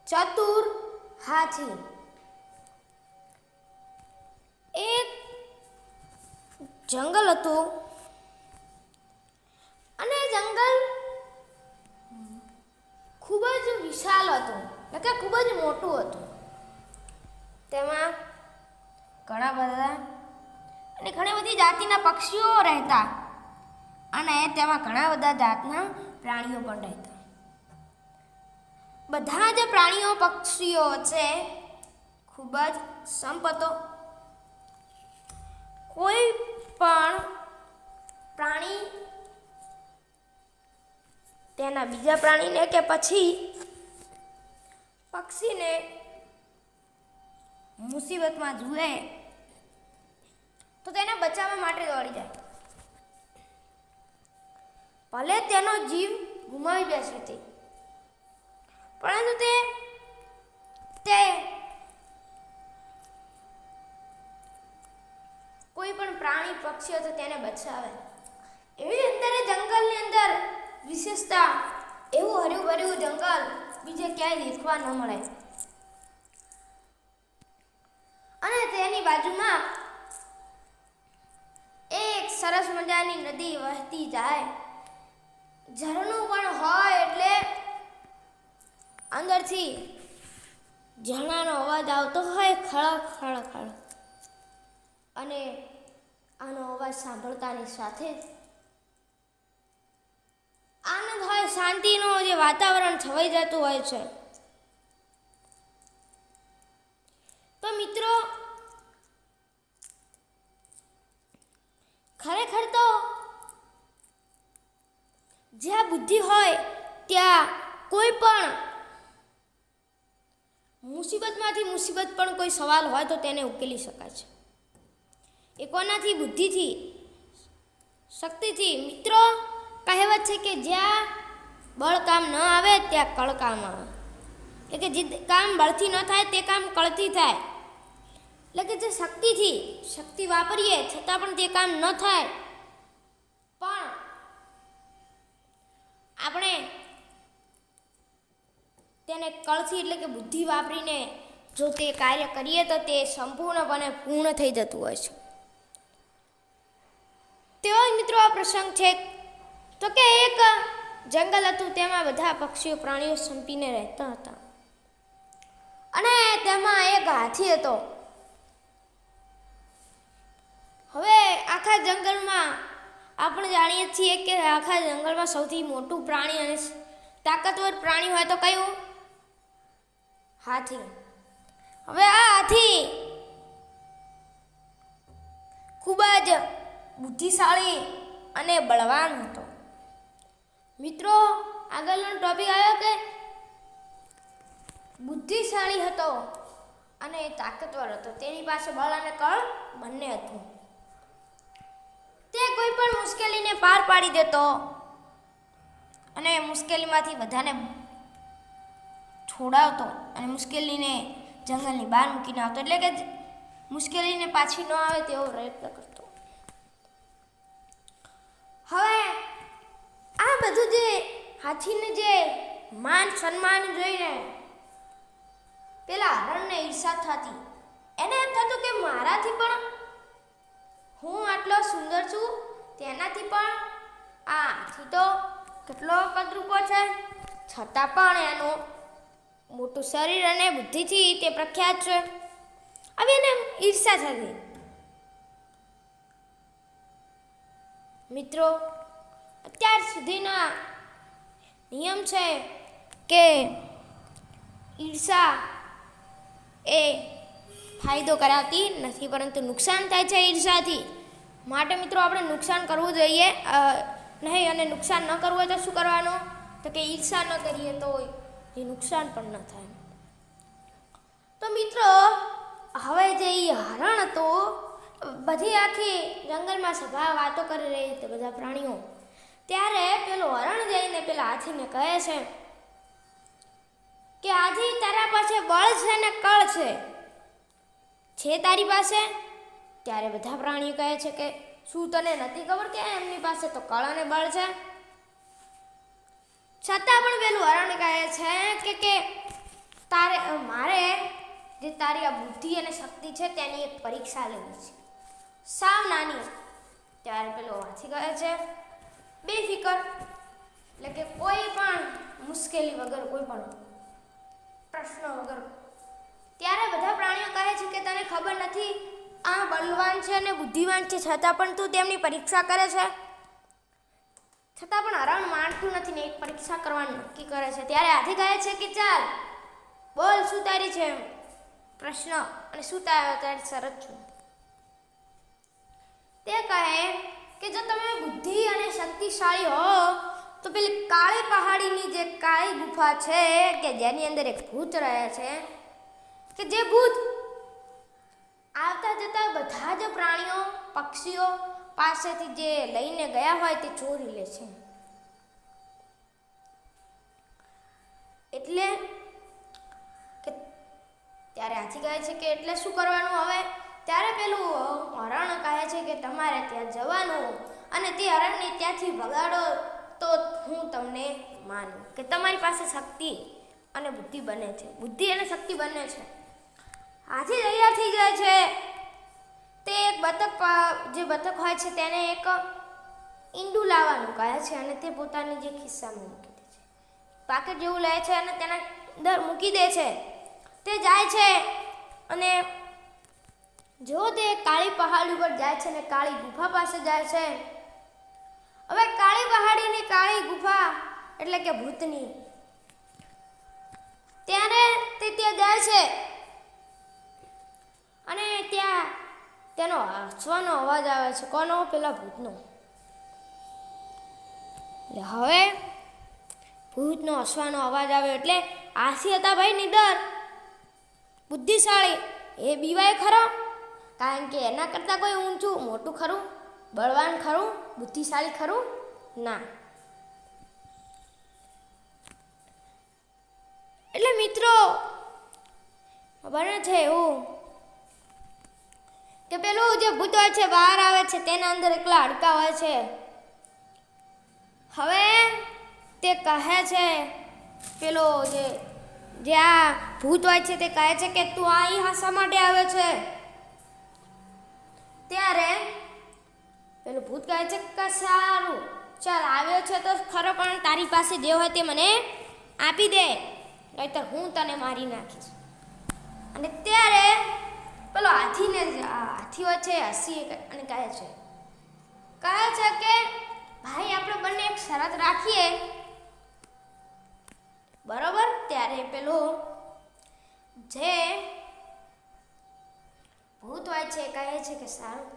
ચતુર હાથી. એક જંગલ હતું અને જંગલ ખૂબ જ વિશાળ હતું, એટલે કે ખૂબ જ મોટું હતું. તેમાં ઘણા બધા અને ઘણી બધી જાતિના પક્ષીઓ રહેતા અને તેમાં ઘણા બધા જાતના પ્રાણીઓ પણ રહેતા. બધા જ પ્રાણીઓ પક્ષીઓ વચ્ચે ખૂબ જ સંપ હતો. કોઈ પણ પ્રાણી તેના બીજા પ્રાણીને કે પછી પક્ષીને મુસીબતમાં જુએ તો તેને બચાવવા માટે દોડી જાય, ભલે તેનો જીવ ગુમાવી બેસે તે, પરંતુ તે કોઈ પણ પ્રાણી પક્ષી હતો તેને બચાવે. એવી અંદર જંગલની અંદર વિશેષતા એવું હર્યું ભર્યું જંગલ બીજે ક્યાંય દેખવા ન મળે. અને તેની બાજુમાં એક સરસ મજાની નદી વહેતી જાય. ઝરણું પણ હોય એટલે અંદરથી ઝરણાનો અવાજ આવતો હોય, ખળ ખળ ખળ. અને આનો અવાજ સાંભળતાની સાથે આનંદ હોય, શાંતિનો જે વાતાવરણ છવાઈ જતું હોય છે. તો મિત્રો, ખરેખર તો જ્યાં બુદ્ધિ હોય ત્યાં કોઈ પણ મુસીબતમાંથી મુસીબત પણ કોઈ સવાલ હોય તો તેને ઉકેલી શકાય છે. એ કોનાથી? બુદ્ધિથી, શક્તિથી. મિત્રો, કહેવત છે કે જ્યાં બળ કામ ન આવે ત્યાં કળ કામ આવે. એટલે કે જે કામ બળથી ન થાય તે કામ કળથી થાય. એટલે કે જે શક્તિથી શક્તિ વાપરીએ છતાં પણ તે કામ ન થાય, પણ આપણે તેને કળથી એટલે કે બુદ્ધિ વાપરીને જો તે કાર્ય કરીએ તો તે સંપૂર્ણપણે પૂર્ણ થઈ જતું હોય છે. તેઓ મિત્રો આ પ્રસંગ છે તો કે એક જંગલ હતું, તેમાં બધા પક્ષીઓ પ્રાણીઓ સંપીને રહેતા હતા અને તેમાં એક હાથી હતો. હવે આખા જંગલમાં આપણે જાણીએ છીએ કે આખા જંગલમાં સૌથી મોટું પ્રાણી અને તાકાતવર પ્રાણી હોય તો કયું? હાથી. હવે આ હાથી ખૂબ જ બુદ્ધિશાળી અને બળવાન હતો. મિત્રો, આગળનો ટોપિક આવ્યો કે બુદ્ધિશાળી હતો અને તાકાતવર હતો. તેની પાસે બળ અને કળ બંને હતું. તે કોઈ પણ મુશ્કેલીને પાર પાડી દેતો અને મુશ્કેલીમાંથી બધાને છોડાવતો અને મુશ્કેલીને જંગલની બહાર મૂકીને આવતો, એટલે કે મુશ્કેલીને પાછી ન આવે તેવો પ્રયત્ન કરતો. હવે આ બધું જે હાથીને જે માન સન્માન જોઈને પેલા હરણને ઈર્ષા થતી. એને એમ થતું કે મારાથી પણ, હું આટલો સુંદર છું, તેનાથી પણ આ હાથી તો કેટલો કદરૂપો છે, છતાં પણ એનું મોટું શરીર અને બુદ્ધિથી તે પ્રખ્યાત છે. હવે એને ઈર્ષા થતી. મિત્રો, અત્યાર સુધીના નિયમ છે કે ઈર્ષા એ ફાયદો કરાવતી નથી, પરંતુ નુકસાન થાય છે ઈર્ષાથી. માટે મિત્રો, આપણે નુકસાન કરવું જોઈએ નહીં, અને નુકસાન ન કરવું હોય તો શું કરવાનું? તો કે ઈર્ષા ન કરીએ તો એ નુકસાન પણ ન થાય. તો મિત્રો, હવે જે હરણ હતું, બધી આખી જંગલમાં સભા વાતો કરી રહી હતી બધા પ્રાણીઓ. ત્યારે પેલું હરણ જઈને પેલા હાથીને કહે છે કે હાથી, તારા પાસે બળ છે ને કળ છે તારી પાસે? ત્યારે બધા પ્રાણીઓ કહે છે કે શું તને નથી ખબર કે એમની પાસે તો કળ અને બળ છે? છતાં પણ પેલું હરણ કહે છે કે મારે જે તારી આ બુદ્ધિ અને શક્તિ છે તેની એક પરીક્ષા લેવી છે, સાવ નાની. ત્યારે પેલો હાથી કહે છે બેફિકર, એટલે કે કોઈ પણ મુશ્કેલી વગર, કોઈ પણ પ્રશ્ન વગર. ત્યારે બધા પ્રાણીઓ કહે છે કે તને ખબર નથી આ બલવાન છે અને બુદ્ધિવાન છે, છતાં પણ તું તેમની પરીક્ષા કરે છે, છતાં પણ હરણ માનતું નથી ને એક પરીક્ષા કરવાનું નક્કી કરે છે. ત્યારે હાથી કહે છે કે ચાલ બોલ, શું તારી છે પ્રશ્ન અને શું તારી શરત છે? તે કહે કે જો તમે બુદ્ધિ અને શક્તિશાળી હો તો પેલી કાળી પહાડીની જે કાળી ગુફા છે કે જેની અંદર એક ભૂત રહે છે, કે જે ભૂત આવતા જતા બધા જ પ્રાણીઓ પક્ષીઓ પાસેથી જે લઈને ગયા હોય તે ચોરી લે છે. એટલે કે ત્યારે હાથી કહે છે કે એટલે શું કરવાનું હવે? ત્યારે પેલું હરણ કહે છે કે તમારે ત્યાં જવાનું અને તે હરણને ત્યાંથી ભગાડો તો હું તમને માનું કે તમારી પાસે શક્તિ અને બુદ્ધિ બને છે, બુદ્ધિ અને શક્તિ બને છે. હાથી તૈયાર થઈ જાય છે. તે એક બતક, જે બતક હોય છે તેને એક ઈંડું લાવવાનું કહે છે અને તે પોતાની જે ખિસ્સામાં મૂકી દે છે, પાકેટ જેવું લે છે અને તેના અંદર મૂકી દે છે. તે જાય છે અને જો તે કાળી પહાડી ઉપર જાય છે અને કાળી ગુફા પાસે જાય છે. હવે કાળી પહાડીની કાળી ગુફા એટલે કે ભૂતની, ત્યારે તે ત્યાં જાય છે અને ત્યાં તેનો હસવાનો અવાજ આવે છે. કોનો? પેલા ભૂતનો. હવે ભૂતનો હસવાનો અવાજ આવ્યો એટલે હાથી હતા ભાઈ નીડર, બુદ્ધિશાળી, એ બીવાય ખરો, કારણ કે એના કરતાં કોઈ ઊંચું મોટું ખરું, બળવાન ખરું, બુદ્ધિશાળી ખરું? ના. એટલે મિત્રો બને છે એવું કે પેલું જે ભૂત હોય છે બહાર આવે છે, તેના અંદર એકલા હાડકા હોય છે. હવે તે કહે છે, પેલો જે આ ભૂત હોય છે તે કહે છે કે તું અહીં હાસા માટે આવે છે? ત્યારે પેલું ભૂત કહે છે કે સારું ચાલ, આવ્યો છે તો ખરો, પણ તારી પાસે જે હોય તે મને આપી દે, નહીંતર હું તને મારી નાખીશ. અને ત્યારે પેલો હાથી હોય છે હસી અને કહે છે કે ભાઈ આપણે બંને એક શરત રાખીએ, બરોબર? ત્યારે પેલો જે ભૂત હોય છે કહે છે કે સારું.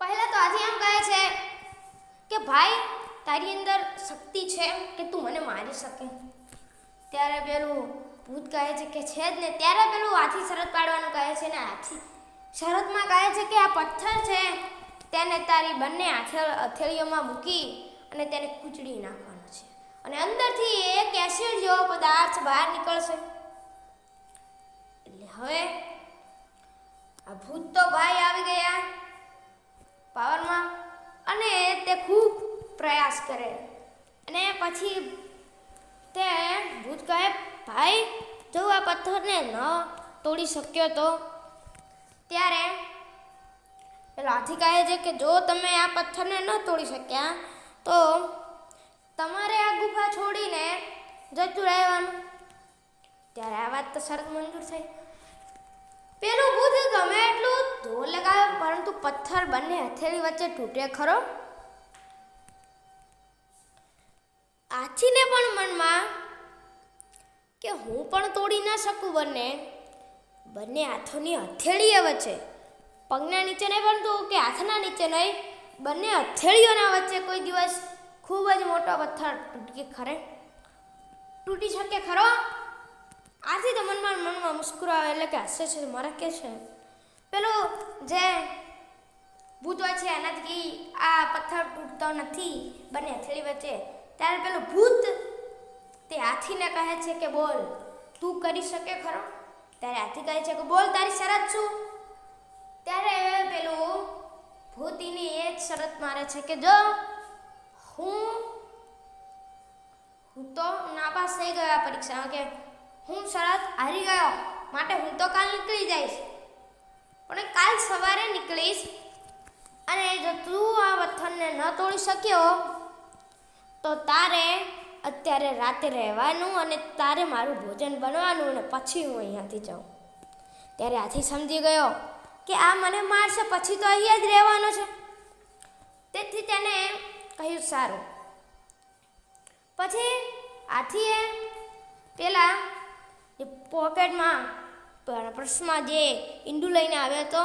પહેલા તો હાથી એમ કહે છે કે ભાઈ તારી અંદર શક્તિ છે કે તું મને મારી શકે? ત્યારે પેલું ભૂત કહે છે કે છે જ ને. ત્યારે પેલું હાથી શરત પાડવાનું કહે છે ને હાથી શરતમાં કહે છે કે આ પથ્થર છે તેને તારી બંને હથેળીઓમાં મૂકી અને તેને કૂચડી નાખવાનો છે અને અંદરથી એક એસિડ જેવો પદાર્થ બહાર નીકળશે. એટલે હવે આ ભૂત તો ભાઈ આવી ગયા પાવરમાં અને તે ખૂબ પ્રયાસ કરે અને પછી તે ભૂત કહે ભાઈ જો આ પથ્થરને ન તોડી શક્યો તો? ત્યારે પેલો હાથી કહે છે કે જો તમે આ પથ્થરને ન તોડી શક્યા તો તમારે આ ગુફા છોડીને જતું રહેવાનું. ત્યારે આ વાત તો શરત મંજૂર થઈ. પેલું ભૂત ગમે એટલું જોર લગાવે પરંતુ પથ્થર બંને હથેળી વચ્ચે તૂટે ખરો? હાથીને પણ મનમાં કે હું પણ તોડી ના શકું બંને હાથોની હથેળીઓ વચ્ચે, પગના નીચે નહીં પરંતુ કે હાથના નીચે નહીં, બંને હથેળીઓના વચ્ચે કોઈ દિવસ ખૂબ જ મોટો પથ્થર તૂટી શકે ખરો? આથી તો મનમાં મુસ્કરાવે એટલે કે હસે છે, મરકે છે. પેલું જે ભૂત હોય છે એનાથી આ પથ્થર તૂટતો નથી બંને હથેળી વચ્ચે. ત્યારે પેલું ભૂત તે હાથીને કહે છે કે બોલ, તું કરી શકે ખરો? ત્યારે હાથી કહે છે કે બોલ, તારી શરત શું? ત્યારે પેલું ભૂતીની એ જ શરત મારે છે કે જો હું તો નાપાસ થઈ ગયો આ પરીક્ષામાં કે હું શરત હારી ગયો, માટે હું તો કાલ નીકળી જઈશ. પણ કાલ સવારે નીકળીશ અને જો તું આ વતનને ન તોડી શક્યો તો તારે અત્યારે રાતે રહેવાનું અને તારે મારું ભોજન બનવાનું અને પછી હું અહીંયાથી જાઉં. ત્યારે હાથી સમજી ગયો કે આ મને મારશે, પછી તો અહીંયા જ રહેવાનો છે. તેથી તેને કહ્યું સારું. પછી હાથીએ પેલા પોકેટમાં પર્સમાં જે ઈંડું લઈને આવ્યો હતો,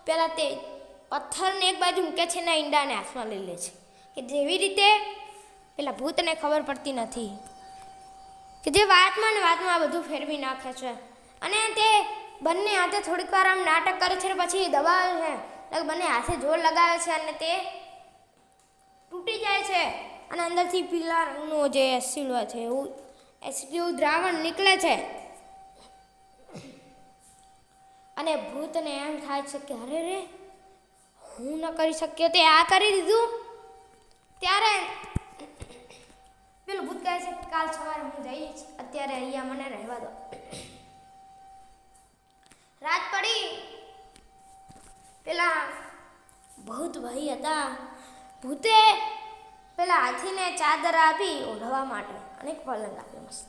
પહેલાં તે પથ્થરને એક બાજુ મૂકે છે ને ઈંડાને હાથમાં લઈ લે છે, કે જેવી રીતે પેલા ભૂતને ખબર પડતી નથી કે જે વાતમાં ને વાતમાં બધું ફેરવી નાખે છે. અને તે બંને હાથે થોડીક વાર આમ નાટક કરે છે, પછી દબાવે છે, એટલે બંને હાથે જોર લગાવે છે અને તે તૂટી જાય છે. અને અંદરથી પીળા રંગનું જે એસિડ હોય છે એવું એસિડ દ્રાવણ નીકળે છે. અને ભૂતને એમ થાય છે કે અરે રે, હું ન કરી શક્યો તે આ કરી દીધું. ત્યારે પેલું ભૂત કહે છે કે કાલ સવારે હું જઈશ, અત્યારે અહીંયા મને રહેવા દો. રાત પડી. પેલા ભૂત ભાઈ હતા, ભૂતે પેલા હાથીને ચાદર આપી ઓઢવા માટે અને એક પલંગ આપ્યો મસ્ત.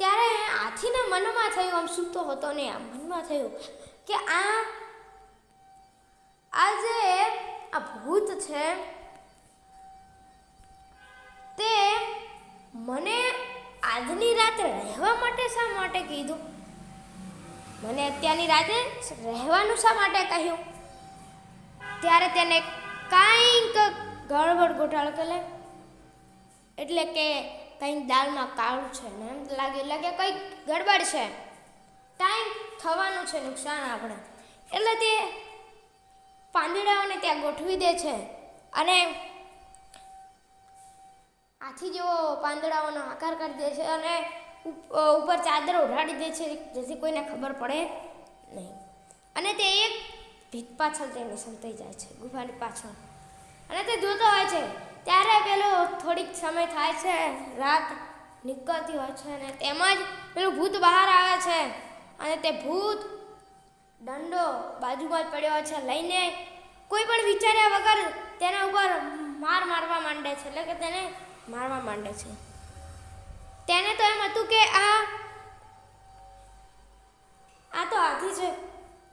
ત્યારે હાથીના મનમાં થયું, આમ સૂતો હતો ને આમ મનમાં થયું કે આ જે આ ભૂત છે તે મને આજની રાતે રહેવા માટે શા માટે કીધું, મને અત્યારની રાતે રહેવાનું શા માટે કહ્યું. ત્યારે તેને કાંઈક ગડબડ ગોટાળો કરે, એટલે કે કંઈક દાળમાં કાળું છે ને એમ લાગે, એટલે કે કંઈક ગડબડ છે, ટાઈમ થવાનું છે નુકસાન આપણે. એટલે તે પાંદડાઓને ત્યાં ગોઠવી દે છે અને હાથી જેવો પાંદડાઓનો આકાર કરી દે છે અને ઉપર ચાદર ઓઢાડી દે છે, જેથી કોઈને ખબર પડે નહીં. અને તે એક ભીત પાછળ તેને સંતાઈ જાય છે, ગુફાની પાછળ. અને તે જોતો હોય છે. ત્યારે પેલો થોડીક સમય થાય છે, રાત નીકળતી હોય છે અને તેમજ પેલું ભૂત બહાર આવે છે અને તે ભૂત દંડો બાજુમાં જ પડ્યો હોય છે લઈને કોઈ પણ વિચાર્યા વગર તેના ઉપર મારવા માંડે છે, એટલે કે તેને મારવા માંડે છે. તેને તો એમ હતું કે આ તો હાથી છે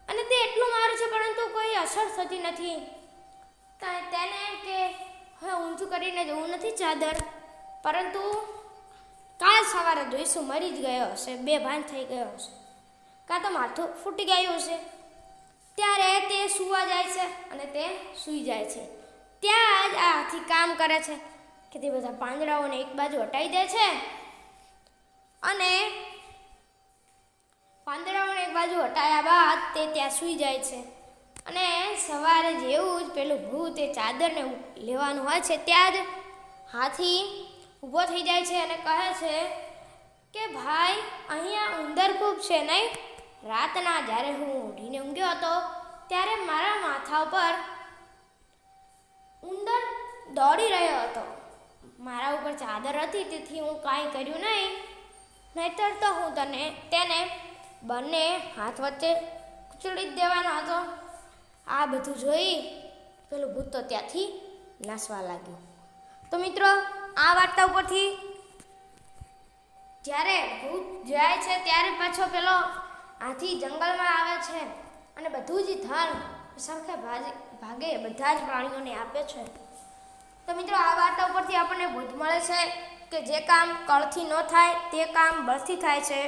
અને તે એટલું મારે છે, પરંતુ કોઈ અસર થતી નથી. તેને એમ કે હવે ઊંચું કરીને જવું નથી ચાદર, પરંતુ કાલ સવારે જોઈશું મરી જ ગયો હશે, બેભાન થઈ ગયો હશે, કાં તો માથું ફૂટી ગયું હશે. ત્યારે તે સૂવા જાય છે અને તે સૂઈ જાય છે. ત્યાં જ આ હાથી કામ કરે છે કે તે બધા પાંદડાઓને એક બાજુ હટાવી દે છે અને પાંદડાઓને એક બાજુ હટાવ્યા બાદ તે ત્યાં સૂઈ જાય છે. અને સવારે જેવું જ પેલું ભૂત એ ચાદરને લેવાનું હોય છે, ત્યાં જ હાથી ઊભો થઈ જાય છે અને કહે છે કે ભાઈ, અહીંયા ઉંદર ખૂબ છે નહીં? રાતના જ્યારે હું ઊંઘીને ઊંઘ્યો હતો ત્યારે મારા માથા ઉપર ઉંદર દોડી રહ્યો હતો. મારા ઉપર ચાદર હતી, તેથી હું કાંઈ કર્યું નહીં, નહીંતર તો હું તેને બંને હાથ વચ્ચે કૂચડી જ દેવાનો હતો. આ બધું જોઈ પેલું ભૂત તો ત્યાંથી નાસવા લાગ્યું. તો મિત્રો, આ વાર્તા ઉપરથી જ્યારે ભૂત જાય છે ત્યારે પાછો પેલો હાથી જંગલમાં આવે છે અને બધું જ ધન સરખે ભાગે બધા જ પ્રાણીઓને આપે છે. તો મિત્રો, આ વાર્તા ઉપરથી આપણને બોધ મળે છે કે જે કામ કળથી ન થાય તે કામ બળથી થાય છે.